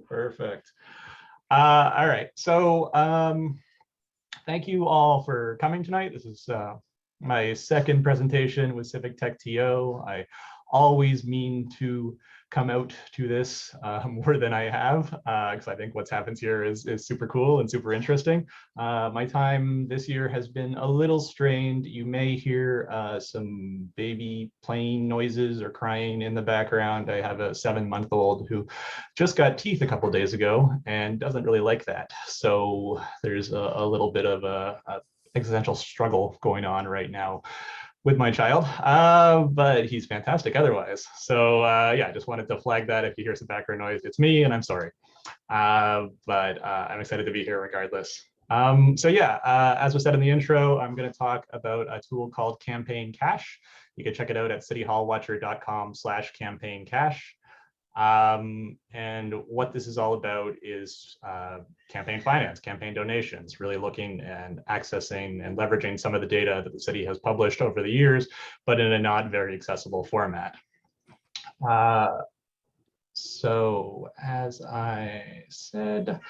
Perfect. All right. So thank you all for coming tonight. This is my second presentation with Civic Tech TO. I always mean to come out to this more than I have, because I think what's happened here is super cool and super interesting. My time this year has been a little strained. You may hear some baby playing noises or crying in the background. I have a 7-month-old who just got teeth a couple days ago and doesn't really like that. So there's a little bit of a existential struggle going on right now with my child, but he's fantastic otherwise. So yeah, I just wanted to flag that. If you hear some background noise, it's me, and I'm sorry. But I'm excited to be here regardless. So yeah, as was said in the intro, I'm going to talk about a tool called Campaign Cache. You can check it out at cityhallwatcher.com/campaigncache. And what this is all about is campaign finance, campaign donations, really looking and accessing and leveraging some of the data that the city has published over the years, but in a not very accessible format. So as I said,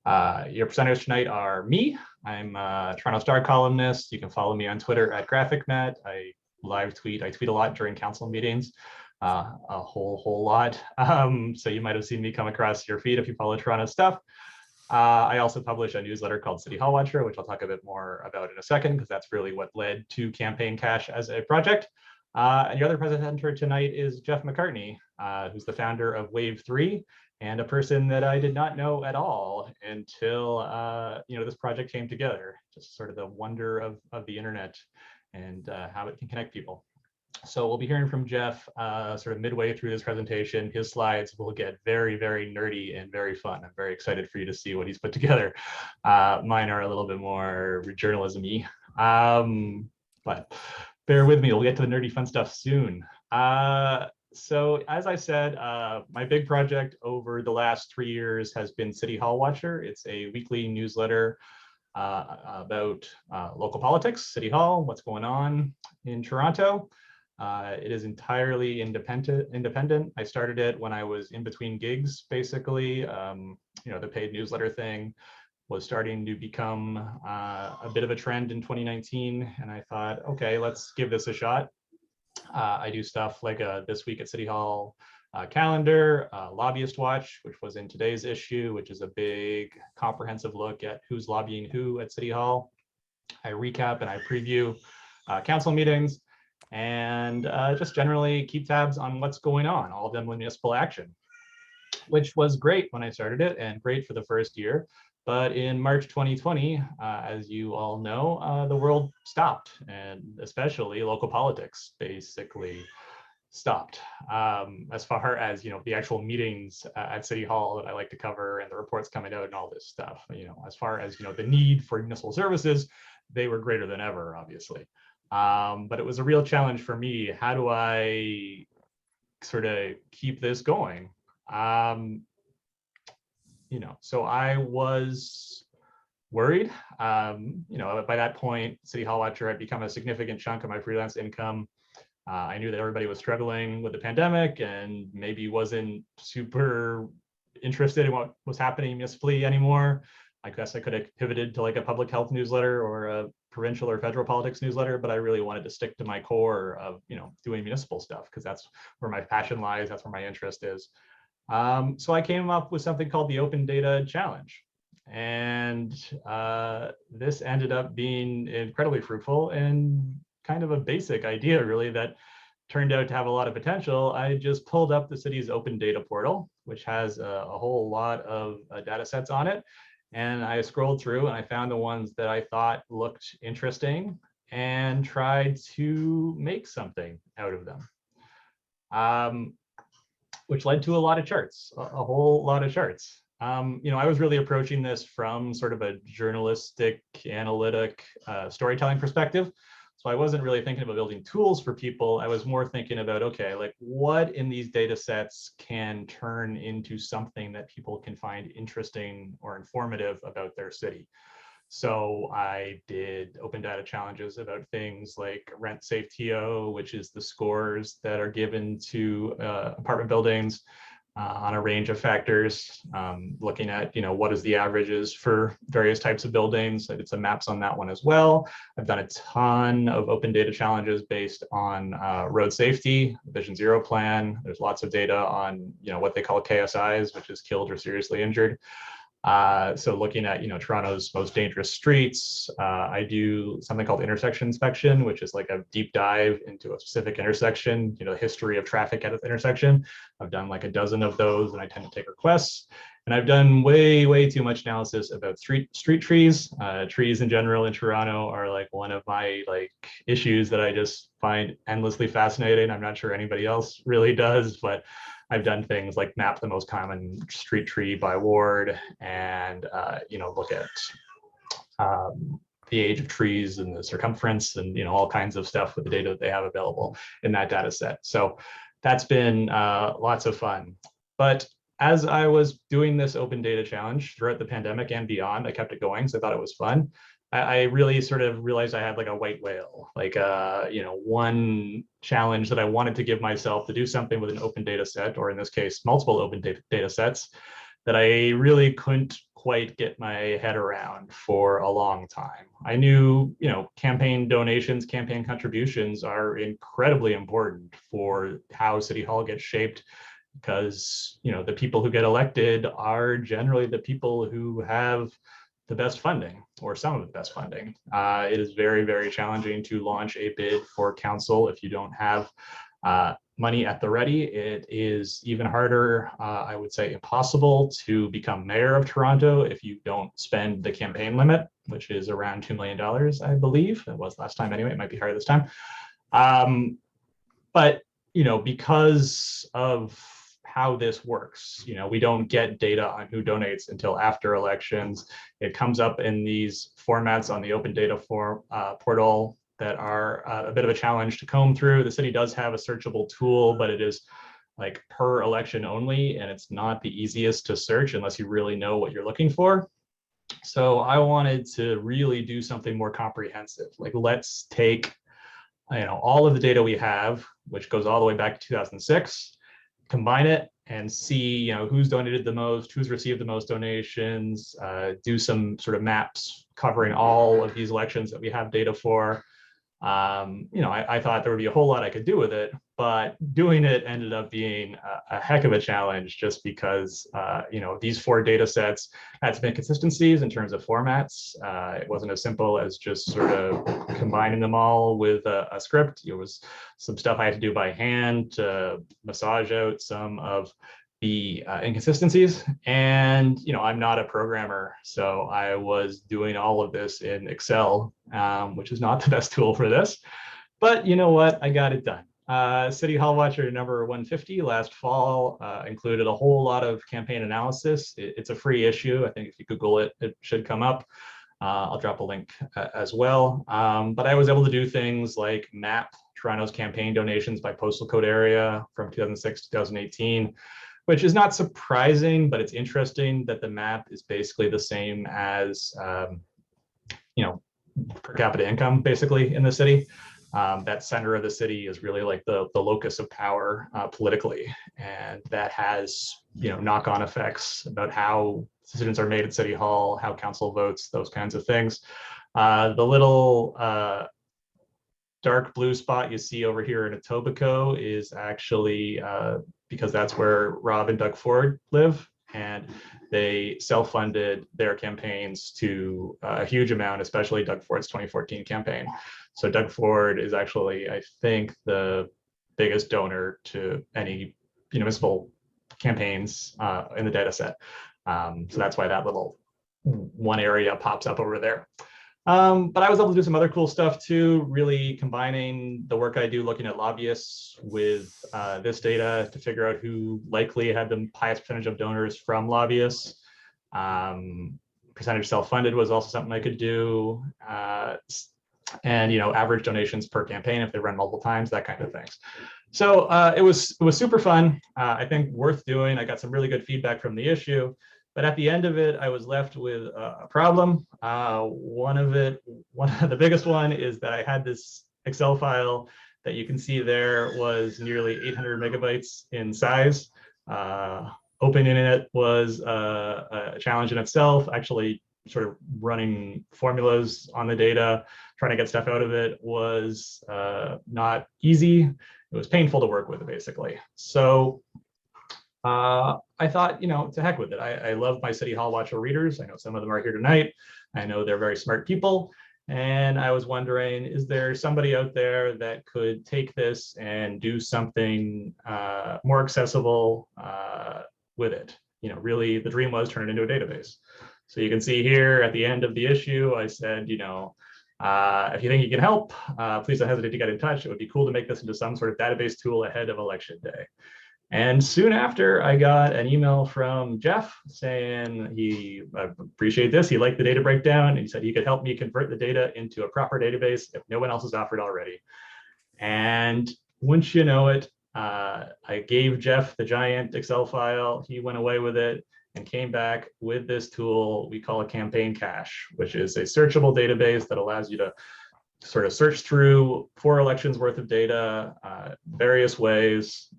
your presenters tonight are me. I'm a Toronto Star columnist. You can follow me on Twitter at GraphicNet. I live tweet. I tweet a lot during council meetings. A whole lot. So you might have seen me come across your feed if you follow Toronto stuff. I also publish a newsletter called City Hall Watcher, which I'll talk a bit more about in a second, because that's really what led to Campaign Cache as a project. And your other presenter tonight is Jeff McCartney, who's the founder of WAVEiii, and a person that I did not know at all until this project came together. Just sort of the wonder of the internet and how it can connect people. So we'll be hearing from Jeff sort of midway through this presentation. His slides will get very, very nerdy and very fun. I'm very excited for you to see what he's put together. Mine are a little bit more journalism-y, but bear with me. We'll get to the nerdy fun stuff soon. So as I said, my big project over the last 3 years has been City Hall Watcher. It's a weekly newsletter about local politics, City Hall, what's going on in Toronto. It is entirely independent. I started it when I was in between gigs, basically. The paid newsletter thing was starting to become a bit of a trend in 2019. And I thought, okay, let's give this a shot. I do stuff like This Week at City Hall calendar, Lobbyist Watch, which was in today's issue, which is a big comprehensive look at who's lobbying who at City Hall. I recap and I preview council meetings, and just generally keep tabs on what's going on, all of them with municipal action, which was great when I started it and great for the first year. But in March 2020, as you all know, the world stopped, and especially local politics basically stopped. As far as the actual meetings at City Hall that I like to cover and the reports coming out and all this stuff, as far as the need for municipal services, they were greater than ever, obviously. But it was a real challenge for me. How do I sort of keep this going? So I was worried. By that point, City Hall Watcher had become a significant chunk of my freelance income. I knew that everybody was struggling with the pandemic and maybe wasn't super interested in what was happening municipally anymore. I guess I could have pivoted to like a public health newsletter or a provincial or federal politics newsletter, but I really wanted to stick to my core of doing municipal stuff, because that's where my passion lies, that's where my interest is. So I came up with something called the Open Data Challenge, and this ended up being incredibly fruitful and kind of a basic idea, really, that turned out to have a lot of potential. I just pulled up the city's open data portal, which has a whole lot of data sets on it. And I scrolled through and I found the ones that I thought looked interesting and tried to make something out of them, which led to a lot of charts, a whole lot of charts. I was really approaching this from sort of a journalistic, analytic, storytelling perspective. So I wasn't really thinking about building tools for people. I was more thinking about, okay, like what in these data sets can turn into something that people can find interesting or informative about their city. So I did open data challenges about things like rent safe TO, which is the scores that are given to apartment buildings. on a range of factors, looking at, what is the averages for various types of buildings. I did some maps on that one as well. I've done a ton of open data challenges based on road safety, Vision Zero plan. There's lots of data on, what they call KSIs, which is killed or seriously injured. So looking at, Toronto's most dangerous streets, I do something called intersection inspection, which is like a deep dive into a specific intersection, the history of traffic at the intersection. I've done like a dozen of those, and I tend to take requests. And I've done way too much analysis about street trees. Trees in general in Toronto are like one of my issues that I just find endlessly fascinating. I'm not sure anybody else really does, but I've done things like map the most common street tree by ward, and look at the age of trees and the circumference, and all kinds of stuff with the data that they have available in that data set. So that's been lots of fun. But as I was doing this open data challenge throughout the pandemic and beyond, I kept it going, so I thought it was fun. I really sort of realized I had like a white whale, one challenge that I wanted to give myself to do something with an open data set, or in this case, multiple open data sets, that I really couldn't quite get my head around for a long time. I knew, campaign donations, campaign contributions are incredibly important for how City Hall gets shaped, because, the people who get elected are generally the people who have the best funding, or some of the best funding. It is very challenging to launch a bid for council if you don't have money at the ready. It is even harder, I would say impossible, to become mayor of Toronto if you don't spend the campaign limit, which is around $2 million, I believe. It was last time anyway, it might be higher this time. But, because of how this works, we don't get data on who donates until after elections. It comes up in these formats on the open data portal that are a bit of a challenge to comb through. The city does have a searchable tool, but it is like per election only, and it's not the easiest to search unless you really know what you're looking for. So I wanted to really do something more comprehensive. Like, let's take all of the data we have, which goes all the way back to 2006, combine it and see who's donated the most, who's received the most donations, do some sort of maps covering all of these elections that we have data for. I thought there would be a whole lot I could do with it, but doing it ended up being a heck of a challenge, just because these 4 data sets had some inconsistencies in terms of formats. It wasn't as simple as just sort of combining them all with a script. It was some stuff I had to do by hand to massage out some of the inconsistencies. And I'm not a programmer, so I was doing all of this in Excel, which is not the best tool for this, but you know what, I got it done. City Hall Watcher number 150 last fall included a whole lot of campaign analysis. It's a free issue. I think if you Google it, it should come up. I'll drop a link as well. But I was able to do things like map Toronto's campaign donations by postal code area from 2006 to 2018, which is not surprising, but it's interesting that the map is basically the same as, per capita income, basically, in the city. That center of the city is really like the locus of power politically, and that has knock-on effects about how decisions are made at City Hall, how council votes, those kinds of things. The little dark blue spot you see over here in Etobicoke is actually because that's where Rob and Doug Ford live, and they self-funded their campaigns to a huge amount, especially Doug Ford's 2014 campaign. So Doug Ford is actually, I think, the biggest donor to any municipal campaigns in the data set. So that's why that little one area pops up over there. But I was able to do some other cool stuff too, really combining the work I do looking at lobbyists with this data to figure out who likely had the highest percentage of donors from lobbyists. Percentage self-funded was also something I could do. And average donations per campaign if they run multiple times, that kind of things. So it was super fun. I think worth doing. I got some really good feedback from the issue. But at the end of it, I was left with a problem. One of the biggest one is that I had this Excel file that you can see there was nearly 800 megabytes in size. Open internet was a challenge in itself. Actually, sort of running formulas on the data, trying to get stuff out of it was not easy. It was painful to work with, basically. So I thought, to heck with it. I love my City Hall Watcher readers. I know some of them are here tonight. I know they're very smart people. And I was wondering, is there somebody out there that could take this and do something more accessible with it? Really, the dream was turn it into a database. So you can see here at the end of the issue, I said, if you think you can help, please don't hesitate to get in touch. It would be cool to make this into some sort of database tool ahead of election day. And soon after, I got an email from Jeff saying he appreciate this. He liked the data breakdown. And he said he could help me convert the data into a proper database if no one else has offered already. And wouldn't you know it, I gave Jeff the giant Excel file. He went away with it and came back with this tool we call a campaign cache, which is a searchable database that allows you to sort of search through 4 elections worth of data, various ways.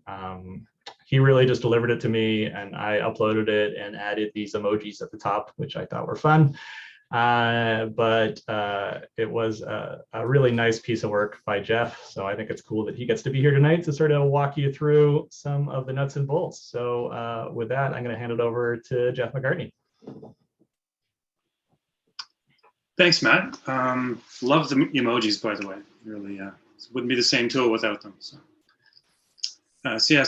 He really just delivered it to me, and I uploaded it and added these emojis at the top, which I thought were fun. But it was a really nice piece of work by Jeff. So I think it's cool that he gets to be here tonight to sort of walk you through some of the nuts and bolts. So with that, I'm going to hand it over to Jeff McCartney. Thanks, Matt. Love the emojis, by the way. Really, wouldn't be the same tool without them. So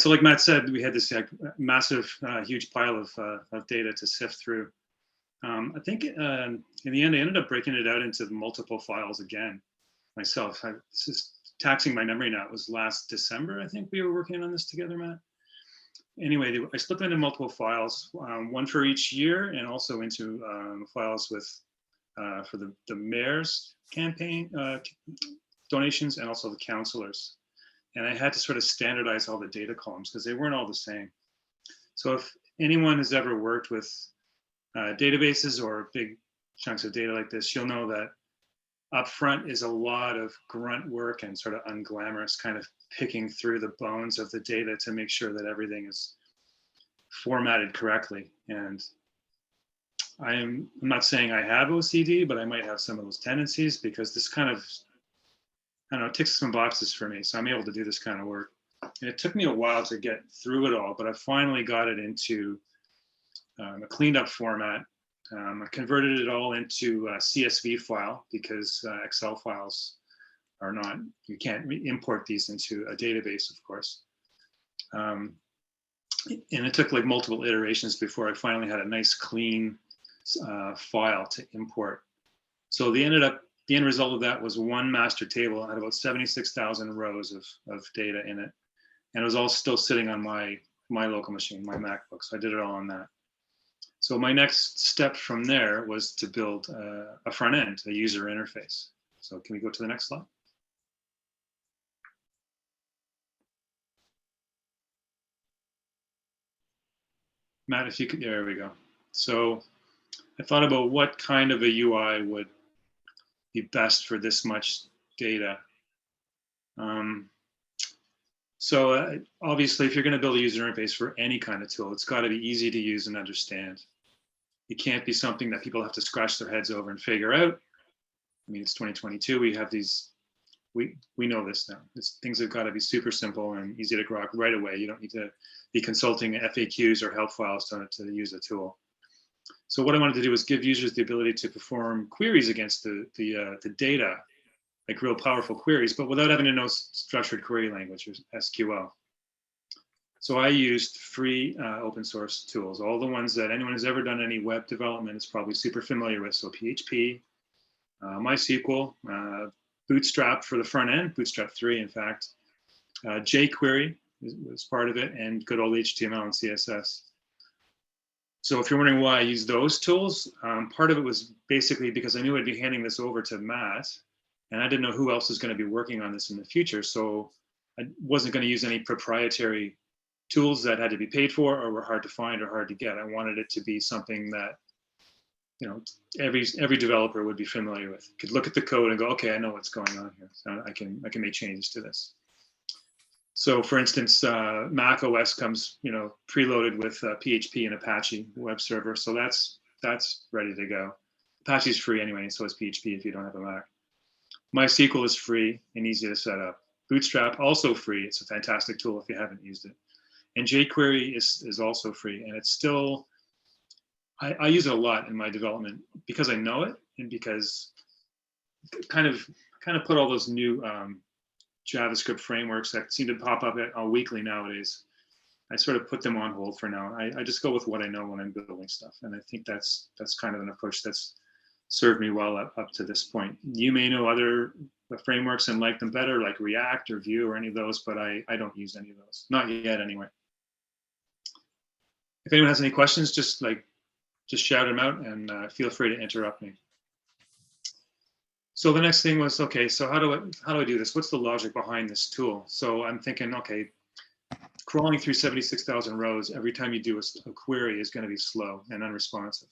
like Matt said, we had this massive, huge pile of data to sift through. I think in the end, I ended up breaking it out into multiple files again myself. This is taxing my memory now. It was last December, I think we were working on this together, Matt. Anyway, I split them into multiple files, one for each year, and also into files with for the mayor's campaign donations and also the councillors. And I had to sort of standardize all the data columns because they weren't all the same. So if anyone has ever worked with databases or big chunks of data like this, you'll know that up front is a lot of grunt work and sort of unglamorous kind of picking through the bones of the data to make sure that everything is formatted correctly. And I'm not saying I have OCD, but I might have some of those tendencies because this kind of, I don't know, ticks some boxes for me. So I'm able to do this kind of work. And it took me a while to get through it all, but I finally got it into a cleaned up format. I converted it all into a CSV file because Excel files are not, you can't import these into a database, of course. And it took like multiple iterations before I finally had a nice clean file to import. So the end result of that was one master table. It had about 76,000 rows of data in it. And it was all still sitting on my local machine, my MacBook. So I did it all on that. So my next step from there was to build a front end, a user interface. So can we go to the next slide? Matt, if you could, there we go. So I thought about what kind of a UI would be best for this much data. Obviously, if you're going to build a user interface for any kind of tool, it's got to be easy to use and understand. It can't be something that people have to scratch their heads over and figure out. I mean, it's 2022. We have these, we know this now. Things have got to be super simple and easy to grok right away. You don't need to be consulting FAQs or help files to use a tool. So what I wanted to do was give users the ability to perform queries against the data, like real powerful queries, but without having to know structured query language or SQL. So I used free open source tools, all the ones that anyone who's ever done any web development is probably super familiar with. So PHP, MySQL, Bootstrap for the front end, Bootstrap 3 in fact, jQuery was part of it, and good old HTML and CSS. So if you're wondering why I use those tools, part of it was basically because I knew I'd be handing this over to Matt, and I didn't know who else was going to be working on this in the future. So I wasn't going to use any proprietary tools that had to be paid for or were hard to find or hard to get. I wanted it to be something that, you know, every developer would be familiar with. Could look at the code and go, okay, I know what's going on here. So I can make changes to this. So for instance, Mac OS comes, preloaded with PHP and Apache web server. So that's ready to go. Apache's free anyway, so is PHP if you don't have a Mac. MySQL is free and easy to set up. Bootstrap also free. It's a fantastic tool if you haven't used it. And jQuery is also free, and it's still, I use it a lot in my development because I know it, and because kind of put all those new JavaScript frameworks that seem to pop up weekly nowadays. I sort of put them on hold for now. I just go with what I know when I'm building stuff, and I think that's kind of an approach that's served me well up to this point. You may know other frameworks and like them better, like React or Vue or any of those, but I don't use any of those, not yet anyway. If anyone has any questions, just shout them out, and feel free to interrupt me. So the next thing was, okay, so how do I do this? What's the logic behind this tool? So I'm thinking, okay, crawling through 76,000 rows every time you do a query is going to be slow and unresponsive.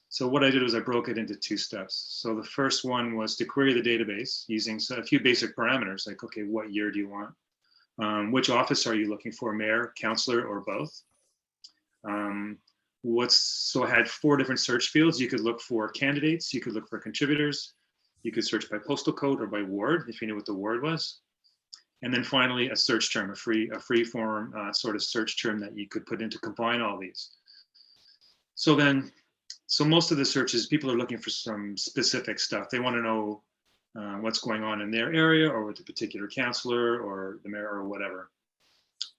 So what I did was I broke it into 2 steps. So the first one was to query the database using a few basic parameters, like, okay, what year do you want? Which office are you looking for, mayor, councillor, or both? So I had 4 different search fields. You could look for candidates, you could look for contributors, you could search by postal code or by ward, if you knew what the ward was. And then finally, a search term, a free form sort of search term that you could put in to combine all these. So most of the searches, people are looking for some specific stuff. They want to know what's going on in their area or with a particular councillor or the mayor or whatever.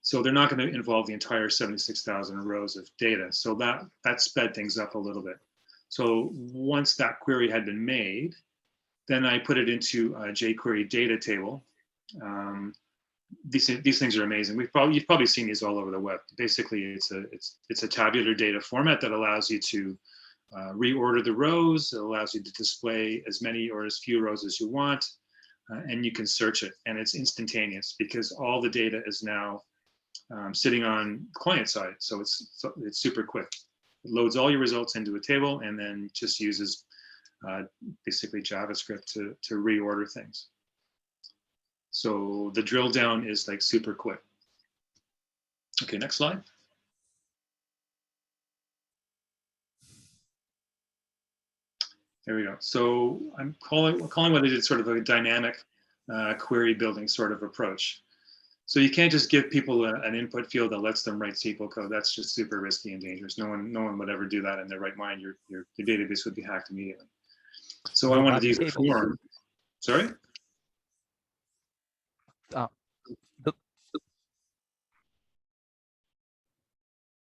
So they're not going to involve the entire 76,000 rows of data. So that sped things up a little bit. So once that query had been made, then I put it into a jQuery data table. These things are amazing. You've probably seen these all over the web. Basically, it's a tabular data format that allows you to reorder the rows. It allows you to display as many or as few rows as you want, and you can search it. And it's instantaneous because all the data is now sitting on client side. So it's super quick. It loads all your results into a table and then just uses basically JavaScript to reorder things. So the drill down is like super quick. Okay, next slide. There we go. So I'm calling what I did sort of a dynamic query building sort of approach. So you can't just give people an input field that lets them write SQL code. That's just super risky and dangerous. No one would ever do that in their right mind. Your database would be hacked immediately. So I wanted to use a form. Sorry?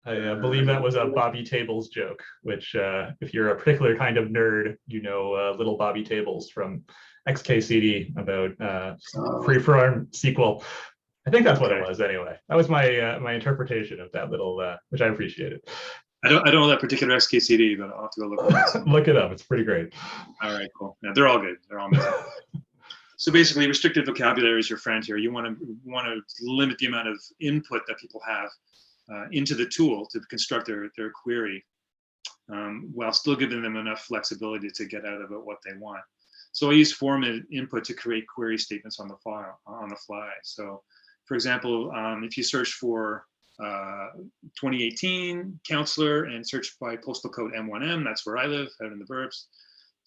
I believe that was a Bobby Tables joke, which if you're a particular kind of nerd, little Bobby Tables from XKCD about freeform SQL. I think that's what it was anyway. That was my my interpretation of that little, which I appreciated. I don't know that particular XKCD, but I'll have to go look it up. Look it up. It's pretty great. All right, cool. Yeah, they're all good. They're all amazing. So basically, restricted vocabulary is your friend here. You want to limit the amount of input that people have into the tool to construct their query, while still giving them enough flexibility to get out of it what they want. So I use formatted input to create query statements on the fly. So, for example, if you search for 2018 councillor and search by postal code M1M, that's where I live, out in the burbs,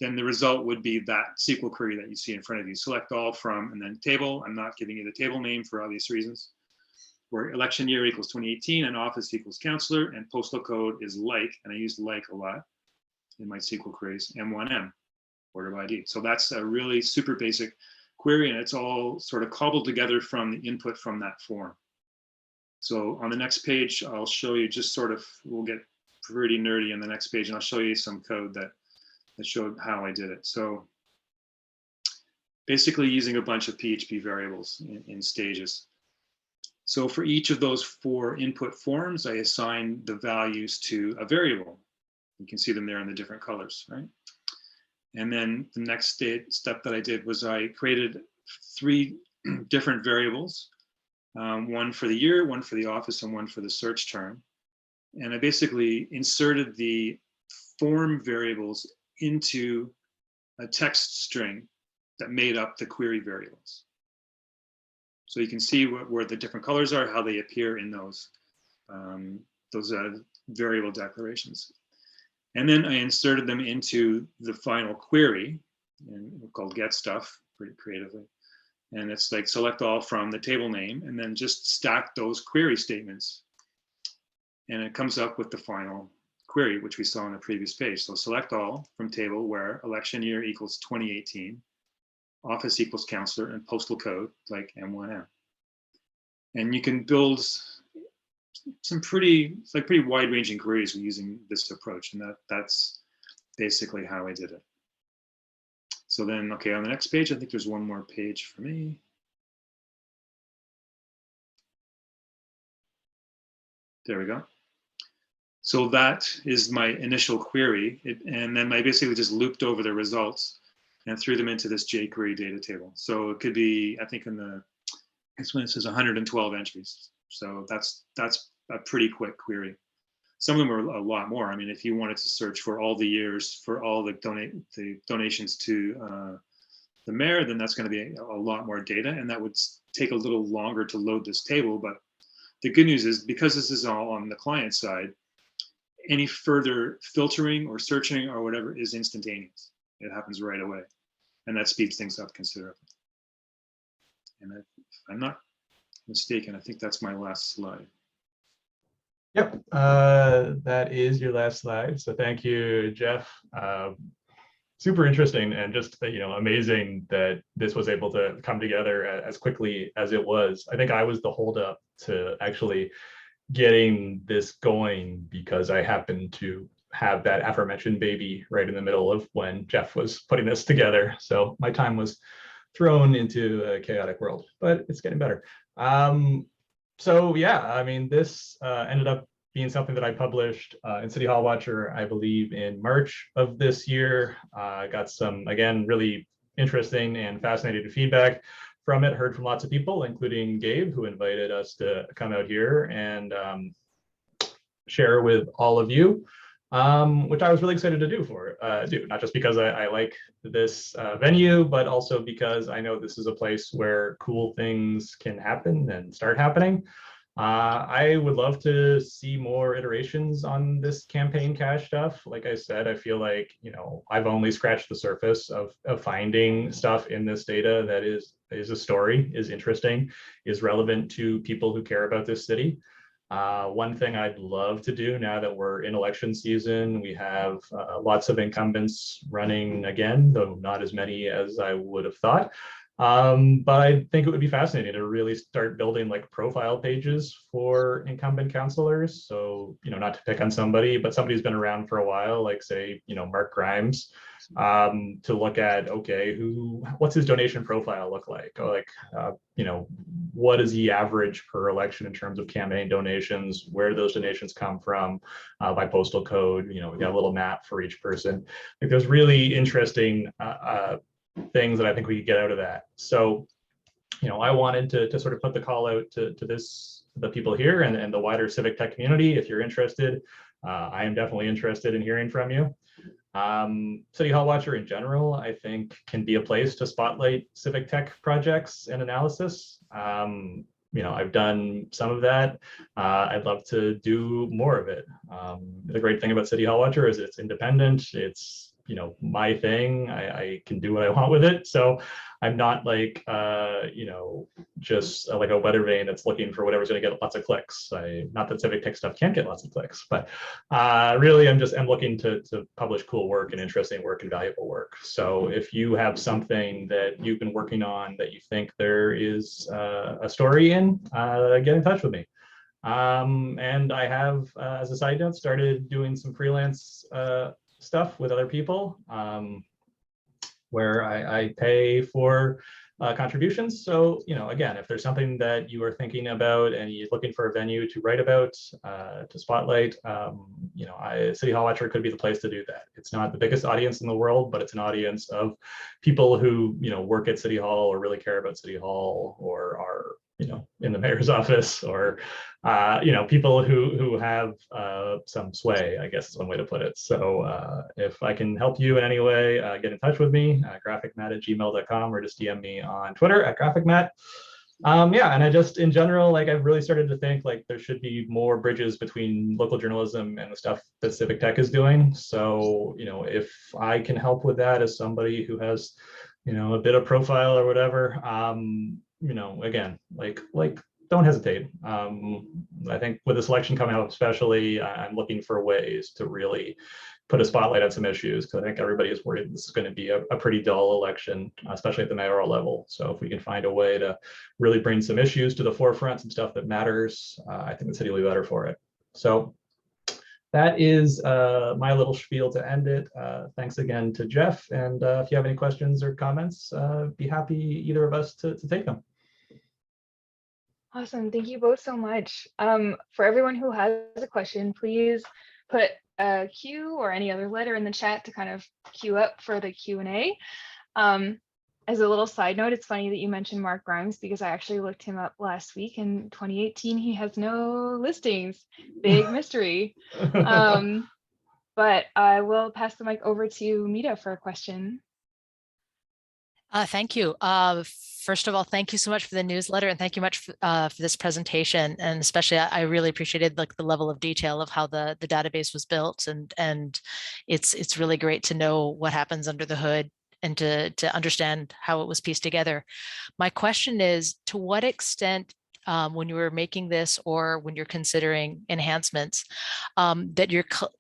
then the result would be that SQL query that you see in front of you. Select all from, and then table. I'm not giving you the table name for obvious reasons. Where election year equals 2018 and office equals councillor and postal code is like, and I use like a lot in my SQL queries, M1M, order by ID. So that's a really super basic query, and it's all sort of cobbled together from the input from that form. So on the next page, I'll show you just sort of, we'll get pretty nerdy on the next page, and I'll show you some code that showed how I did it. So basically using a bunch of PHP variables in stages. So for each of those 4 input forms, I assign the values to a variable. You can see them there in the different colors, right? And then the next step that I did was I created 3 different variables, one for the year, one for the office, and one for the search term. And I basically inserted the form variables into a text string that made up the query variables. So you can see where the different colors are, how they appear in those variable declarations. And then I inserted them into the final query, and called get stuff, pretty creatively. And it's like select all from the table name, and then just stack those query statements. And it comes up with the final query, which we saw on the previous page. So select all from table where election year equals 2018, office equals counselor, and postal code like M1M. And you can build some pretty wide-ranging queries using this approach, and that's basically how I did it. So then, okay, on the next page, I think there's one more page for me. There we go. So that is my initial query, and then I basically just looped over the results and threw them into this jQuery data table. So it could be, I think this one it says 112 entries. So that's a pretty quick query. Some of them are a lot more. I mean, if you wanted to search for all the years for all the donations to the mayor, then that's going to be a lot more data, and that would take a little longer to load this table. But the good news is, because this is all on the client side, any further filtering or searching or whatever is instantaneous. It happens right away, and that speeds things up considerably. And if I'm not mistaken, I think that's my last slide. Yep, that is your last slide. So thank you, Jeff. Super interesting, and just amazing that this was able to come together as quickly as it was. I think I was the holdup to actually getting this going, because I happened to have that aforementioned baby right in the middle of when Jeff was putting this together. So my time was thrown into a chaotic world, but it's getting better. So yeah, I mean, this ended up being something that I published in City Hall Watcher, I believe, in March of this year. I got some, again, really interesting and fascinating feedback from it. Heard from lots of people, including Gabe, who invited us to come out here and share with all of you, which I was really excited to do, not just because I like this venue, but also because I know this is a place where cool things can happen and start happening. I would love to see more iterations on this campaign cache stuff. Like I said, I feel like, I've only scratched the surface of finding stuff in this data that is a story, is interesting, is relevant to people who care about this city. One thing I'd love to do now that we're in election season, we have lots of incumbents running again, though not as many as I would have thought. But I think it would be fascinating to really start building like profile pages for incumbent councilors. So, not to pick on somebody, but somebody who's been around for a while, like say, Mark Grimes, to look at, okay, what's his donation profile look like? Or like, what does he average per election in terms of campaign donations? Where do those donations come from by postal code? We got a little map for each person. Like, there's really interesting things that I think we could get out of that. So, I wanted to sort of put the call out to the people here and the wider civic tech community. If you're interested, I am definitely interested in hearing from you. City Hall Watcher in general, I think, can be a place to spotlight civic tech projects and analysis. I've done some of that. I'd love to do more of it. The great thing about City Hall Watcher is it's independent. It's my thing. I can do what I want with it. So I'm not like, just like a weather vane that's looking for whatever's going to get lots of clicks. Not that civic tech stuff can't get lots of clicks, but really I'm looking to publish cool work and interesting work and valuable work. So if you have something that you've been working on that you think there is a story in, get in touch with me. And I have, as a side note, started doing some freelance stuff with other people, where I pay for contributions. So, again, if there's something that you are thinking about and you're looking for a venue to write about, to spotlight, City Hall Watcher could be the place to do that. It's not the biggest audience in the world, but it's an audience of people who, work at City Hall or really care about City Hall or are, in the mayor's office, or people who have some sway, I guess is one way to put it. So if I can help you in any way, get in touch with me, graphicmat@gmail.com, or just DM me on Twitter @graphicmat. Yeah, and I just in general, like I've really started to think like there should be more bridges between local journalism and the stuff that Civic Tech is doing. So, if I can help with that as somebody who has, a bit of profile or whatever, again, like don't hesitate. I think with this election coming up, especially, I'm looking for ways to really put a spotlight on some issues because I think everybody is worried this is going to be a pretty dull election, especially at the mayoral level. So if we can find a way to really bring some issues to the forefront, some stuff that matters, I think the city will be better for it. So that is my little spiel to end it. Thanks again to Jeff. And if you have any questions or comments, be happy either of us to take them. Awesome. Thank you both so much. For everyone who has a question, please put a Q or any other letter in the chat to kind of queue up for the Q&A. As a little side note, it's funny that you mentioned Mark Grimes because I actually looked him up last week. In 2018, he has no listings. Big mystery. But I will pass the mic over to Mita for a question. Thank you. First of all, thank you so much for the newsletter, and thank you much for this presentation. And especially, I really appreciated like the level of detail of how the database was built, and it's really great to know what happens under the hood and to understand how it was pieced together. My question is, to what extent, when you were making this or when you're considering enhancements, that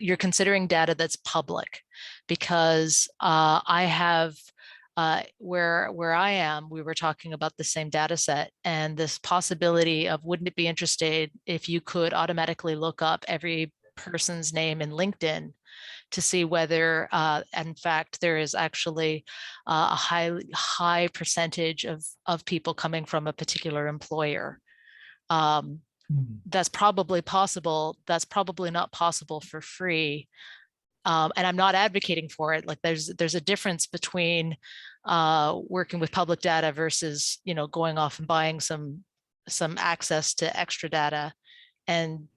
you're considering data that's public? Because I have. Where I am, we were talking about the same data set and this possibility of, wouldn't it be interesting if you could automatically look up every person's name in LinkedIn to see whether, in fact, there is actually a high percentage of people coming from a particular employer. That's probably possible. That's probably not possible for free. And I'm not advocating for it. Like there's a difference between working with public data versus, going off and buying some access to extra data. And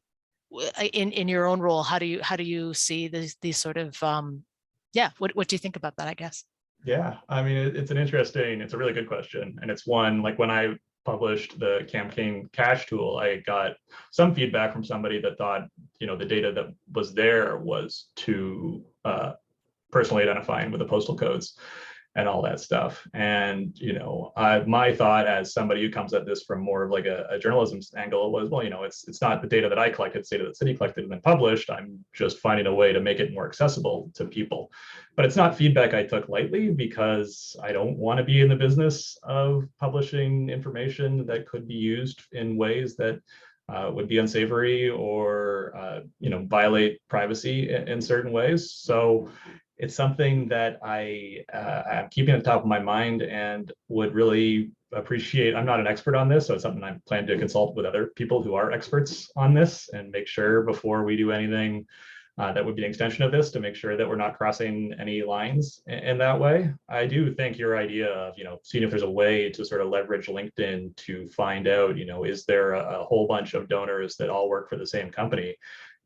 in your own role, how do you see these sort of, what do you think about that, I guess? Yeah, I mean, it's a really good question. And it's one, like when I published the campaign cache tool, I got some feedback from somebody that thought, the data that was there was too personally identifying with the postal codes and all that stuff. And, my thought as somebody who comes at this from more of like a journalism angle was, well, it's not the data that I collected, it's data that City collected and then published. I'm just finding a way to make it more accessible to people. But it's not feedback I took lightly because I don't want to be in the business of publishing information that could be used in ways that would be unsavory or, violate privacy in certain ways. So it's something that I'm keeping at the top of my mind and would really appreciate. I'm not an expert on this, so it's something I plan to consult with other people who are experts on this and make sure before we do anything that would be an extension of this to make sure that we're not crossing any lines in that way. I do think your idea of, seeing if there's a way to sort of leverage LinkedIn to find out, is there a whole bunch of donors that all work for the same company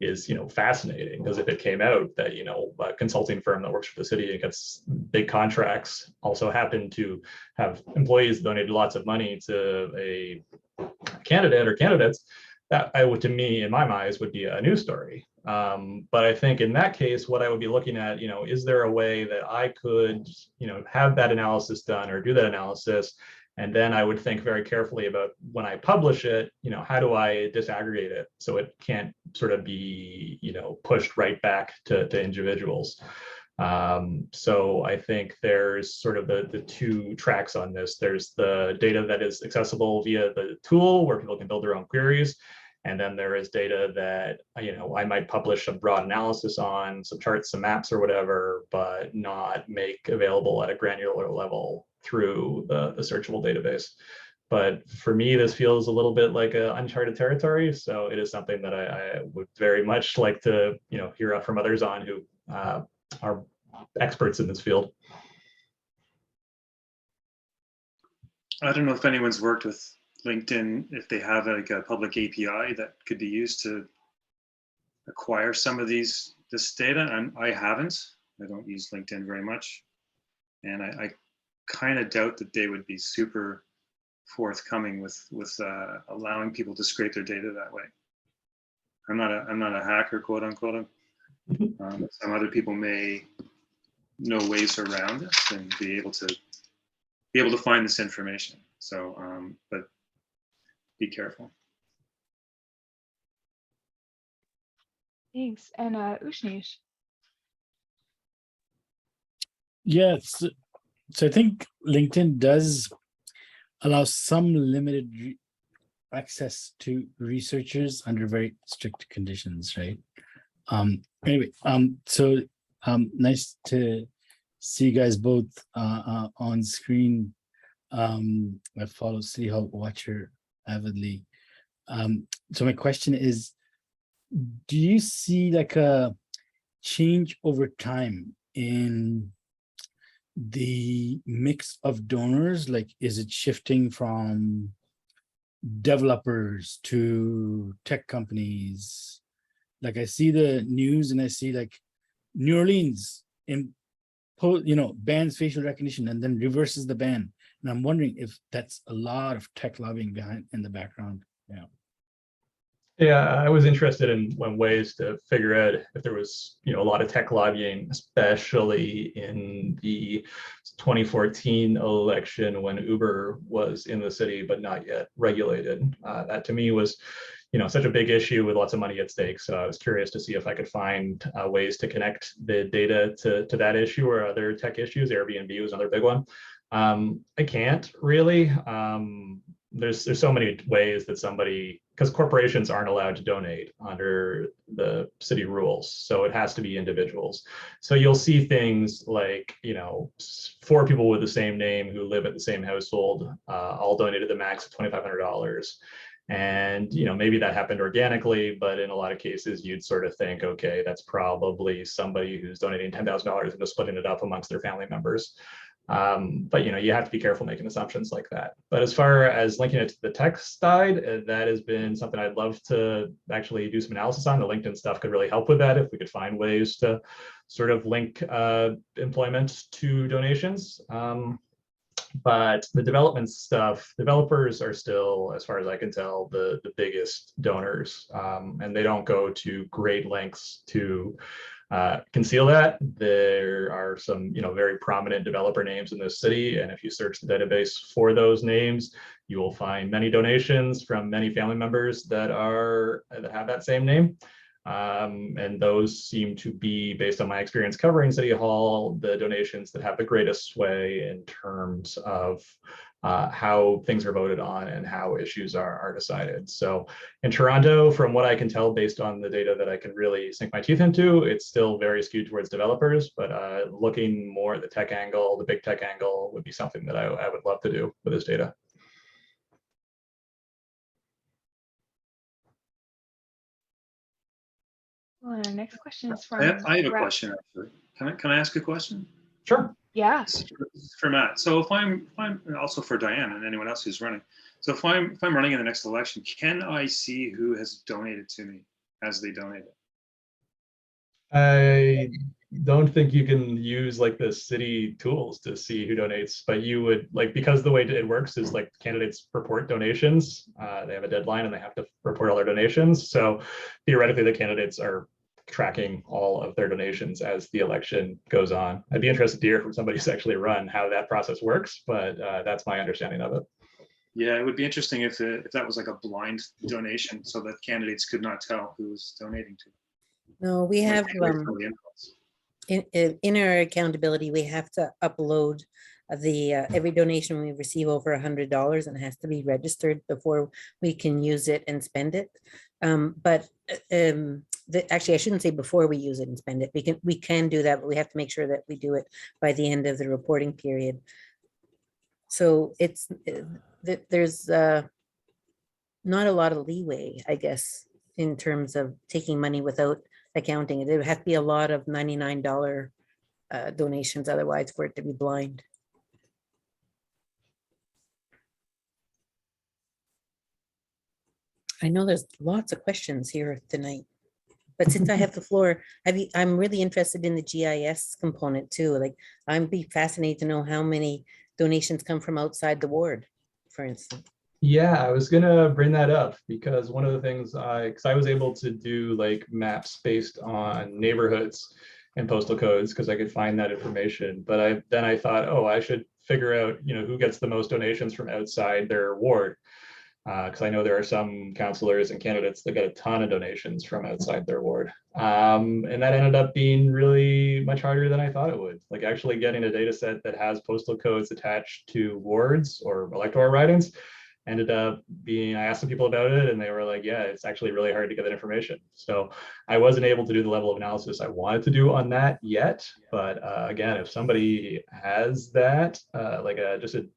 is, fascinating. Because if it came out that, a consulting firm that works for the city and gets big contracts also happen to have employees donated lots of money to a candidate or candidates, that to me, in my mind, would be a news story. But I think in that case, what I would be looking at, is there a way that I could, have that analysis done or do that analysis? And then I would think very carefully about when I publish it, how do I disaggregate it so it can't sort of be, pushed right back to individuals. So I think there's sort of the two tracks on this. There's the data that is accessible via the tool where people can build their own queries. And then there is data that, I might publish a broad analysis on, some charts, some maps or whatever, but not make available at a granular level through the searchable database. But for me, this feels a little bit like uncharted territory. So it is something that I would very much like to, hear from others on who are experts in this field. I don't know if anyone's worked with LinkedIn, if they have like a public API that could be used to acquire some of this data. And I haven't. I don't use LinkedIn very much. And I kind of doubt that they would be super forthcoming with allowing people to scrape their data that way. I'm not a hacker, quote unquote. Some other people may know ways around this and be able to find this information. So, but be careful. Thanks. And Ushnish. Yeah, so I think LinkedIn does allow some limited access to researchers under very strict conditions, right? Anyway, so nice to see you guys both on screen. I follow City Hall Watcher avidly. So my question is, do you see like a change over time in the mix of donors? Like, is it shifting from developers to tech companies? Like, I see the news and I see like New Orleans bans facial recognition and then reverses the ban. And I'm wondering if that's a lot of tech lobbying behind in the background. Yeah. Yeah, I was interested in ways to figure out if there was, a lot of tech lobbying, especially in the 2014 election when Uber was in the city but not yet regulated. That to me was, such a big issue with lots of money at stake. So I was curious to see if I could find ways to connect the data to that issue or other tech issues. Airbnb was another big one. I can't really. There's so many ways that because corporations aren't allowed to donate under the city rules, so it has to be individuals. So you'll see things like, 4 people with the same name who live at the same household all donated the max of $2,500. And, maybe that happened organically, but in a lot of cases, you'd sort of think, okay, that's probably somebody who's donating $10,000 and just splitting it up amongst their family members. But you have to be careful making assumptions like that. But as far as linking it to the tech side, that has been something I'd love to actually do some analysis on. The LinkedIn stuff could really help with that if we could find ways to sort of link employment to donations. But the development stuff, developers are still, as far as I can tell, the biggest donors, and they don't go to great lengths to conceal that. There are some, very prominent developer names in this city, and if you search the database for those names, you will find many donations from many family members that have that same name. And those seem to be, based on my experience covering City Hall, the donations that have the greatest sway in terms of how things are voted on and how issues are decided. So in Toronto, from what I can tell, based on the data that I can really sink my teeth into, it's still very skewed towards developers, but looking more at the tech angle, the big tech angle would be something that I would love to do with this data. Well, our next question is from I have a question, actually. Can I ask a question? Sure. Yeah. For Matt. So if I'm also for Diane and anyone else who's running. So if I'm running in the next election, can I see who has donated to me as they donated? I don't think you can use like the city tools to see who donates, but you would because the way it works is candidates report donations. They have a deadline and they have to report all their donations. So theoretically, the candidates are tracking all of their donations as the election goes on. I'd be interested to hear from somebody who's actually run how that process works, but that's my understanding of it. Yeah, it would be interesting if that was like a blind donation so that candidates could not tell who was donating to. No, we have in our accountability, we have to upload the every donation we receive over $100, and it has to be registered before we can use it and spend it. Actually, I shouldn't say before we use it and spend it. We can do that, but we have to make sure that we do it by the end of the reporting period. So there's not a lot of leeway, I guess, in terms of taking money without accounting it. There would have to be a lot of $99 donations otherwise for it to be blind. I know there's lots of questions here tonight, but since I have the floor, I'm really interested in the GIS component too. I'd be fascinated to know how many donations come from outside the ward for instance. Yeah, I was gonna bring that up because one of the things because I was able to do like maps based on neighborhoods and postal codes because I could find that information. But then I thought, oh, I should figure out, who gets the most donations from outside their ward. Because I know there are some councillors and candidates that get a ton of donations from outside their ward. And that ended up being really much harder than I thought it would. Like actually getting a data set that has postal codes attached to wards or electoral ridings ended up being, I asked some people about it and they were like, yeah, it's actually really hard to get that information. So I wasn't able to do the level of analysis I wanted to do on that yet. But again, if somebody has that, just a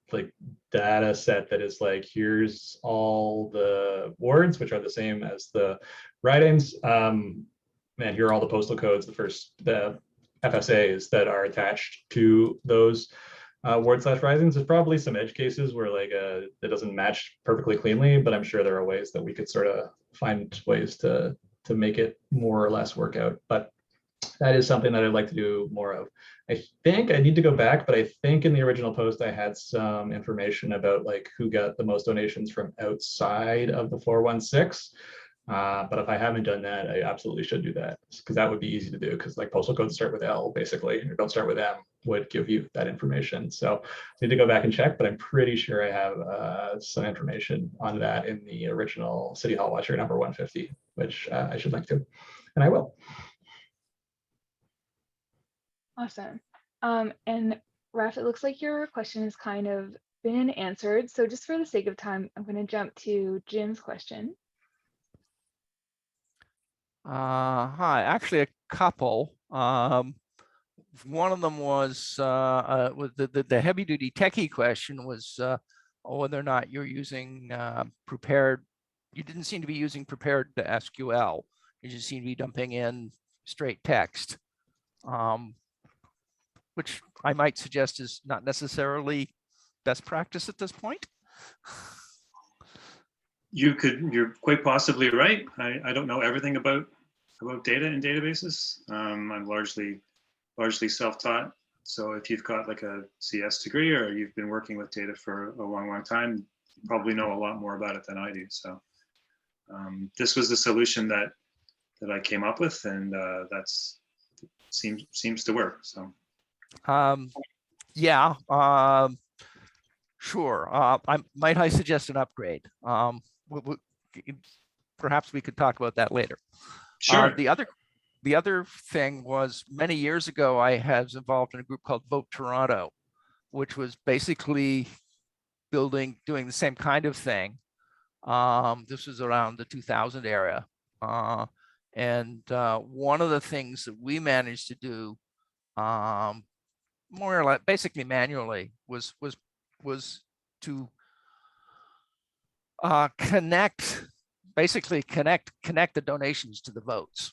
data set that is like, here's all the wards, which are the same as the write-ins, and here are all the postal codes, the FSAs that are attached to those ward/risings. There's probably some edge cases where it doesn't match perfectly cleanly, but I'm sure there are ways that we could sort of find ways to make it more or less work out. But that is something that I'd like to do more of. I think I need to go back, but I think in the original post I had some information about like who got the most donations from outside of the 416. But if I haven't done that, I absolutely should do that because that would be easy to do because like postal codes start with L basically, or don't start with M, would give you that information. So I need to go back and check, but I'm pretty sure I have some information on that in the original City Hall Watcher number 150, which I should like to, and I will. Awesome. And Raf, it looks like your question has kind of been answered. So just for the sake of time, I'm going to jump to Jim's question. Hi, actually a couple. One of them was the heavy duty techie question was whether or not you're using prepared. You didn't seem to be using prepared to SQL. You just seem to be dumping in straight text, which I might suggest is not necessarily best practice at this point. You're quite possibly right. I don't know everything about data and databases. I'm largely self-taught. So if you've got like a CS degree or you've been working with data for a long time, you probably know a lot more about it than I do. So this was the solution that I came up with, and that's seems to work. So yeah, sure. Might I suggest an upgrade? Perhaps we could talk about that later. Sure. The other thing was many years ago, I was involved in a group called Vote Toronto, which was basically doing the same kind of thing. This was around the 2000 era. And one of the things that we managed to do more or less basically manually was to connect the donations to the votes,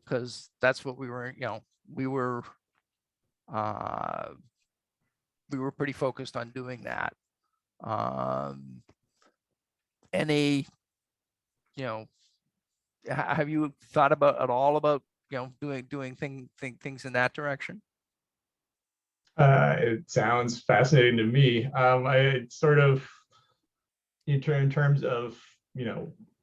because that's what we were pretty focused on doing that. Have you thought at all about doing things in that direction? It sounds fascinating to me. I sort of, in terms of,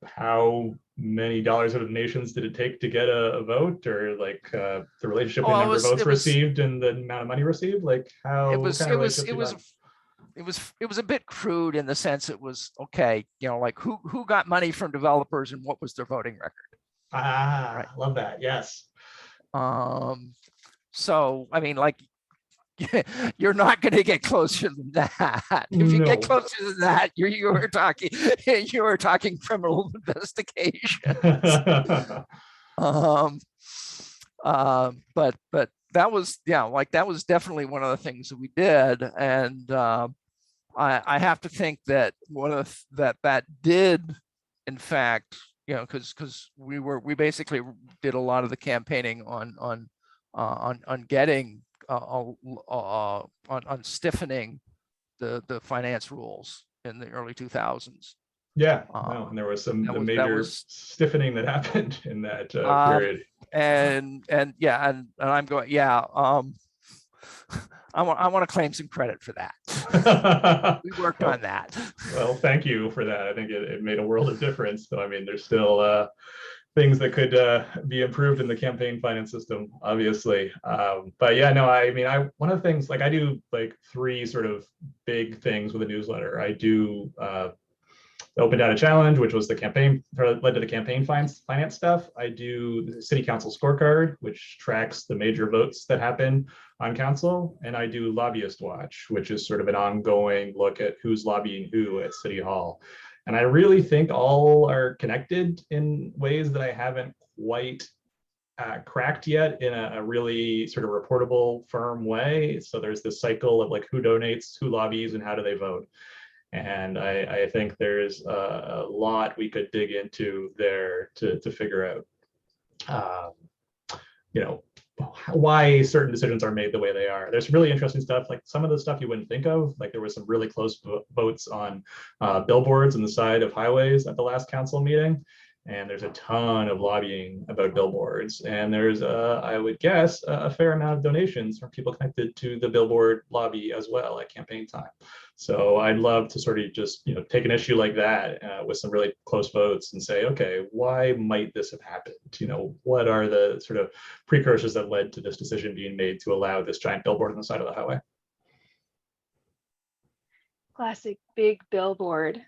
how many dollars of donations did it take to get a vote, or like the relationship in number of votes received and the amount of money received, like how it was a bit crude in the sense it was okay, like who got money from developers and what was their voting record. Right. Love that. Yes. So I mean, like, you're not going to get closer than that. If you get closer than that, you were talking criminal investigation. But that was, that was definitely one of the things that we did, and I have to think that that did, in fact, because we basically did a lot of the campaigning on getting on stiffening the finance rules in the early 2000s. Yeah, and there was some major stiffening that happened in that period. And I'm going, I want to claim some credit for that. We worked on that. Well, thank you for that. I think it made a world of difference. So, I mean, there's still things that could be improved in the campaign finance system, obviously. But yeah, no, I mean, one of the things, like I do like 3 sort of big things with a newsletter. I do the Open Data Challenge, which was the campaign, led to the campaign finance stuff. I do the City Council Scorecard, which tracks the major votes that happen on council. And I do Lobbyist Watch, which is sort of an ongoing look at who's lobbying who at City Hall. And I really think all are connected in ways that I haven't quite cracked yet in a really sort of reportable, firm way. So there's this cycle of like who donates, who lobbies, and how do they vote. And I think there's a lot we could dig into there to figure out, you know, why certain decisions are made the way they are. There's really interesting stuff, like some of the stuff you wouldn't think of. Like there was some really close votes on billboards on the side of highways at the last council meeting. And there's a ton of lobbying about billboards. And there's, I would guess, a fair amount of donations from people connected to the billboard lobby as well at campaign time. So I'd love to sort of just, you know, take an issue like that with some really close votes and say, okay, why might this have happened? You know, what are the sort of precursors that led to this decision being made to allow this giant billboard on the side of the highway? Classic big billboard.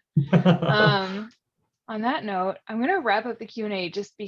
On that note, I'm going to wrap up the Q&A just because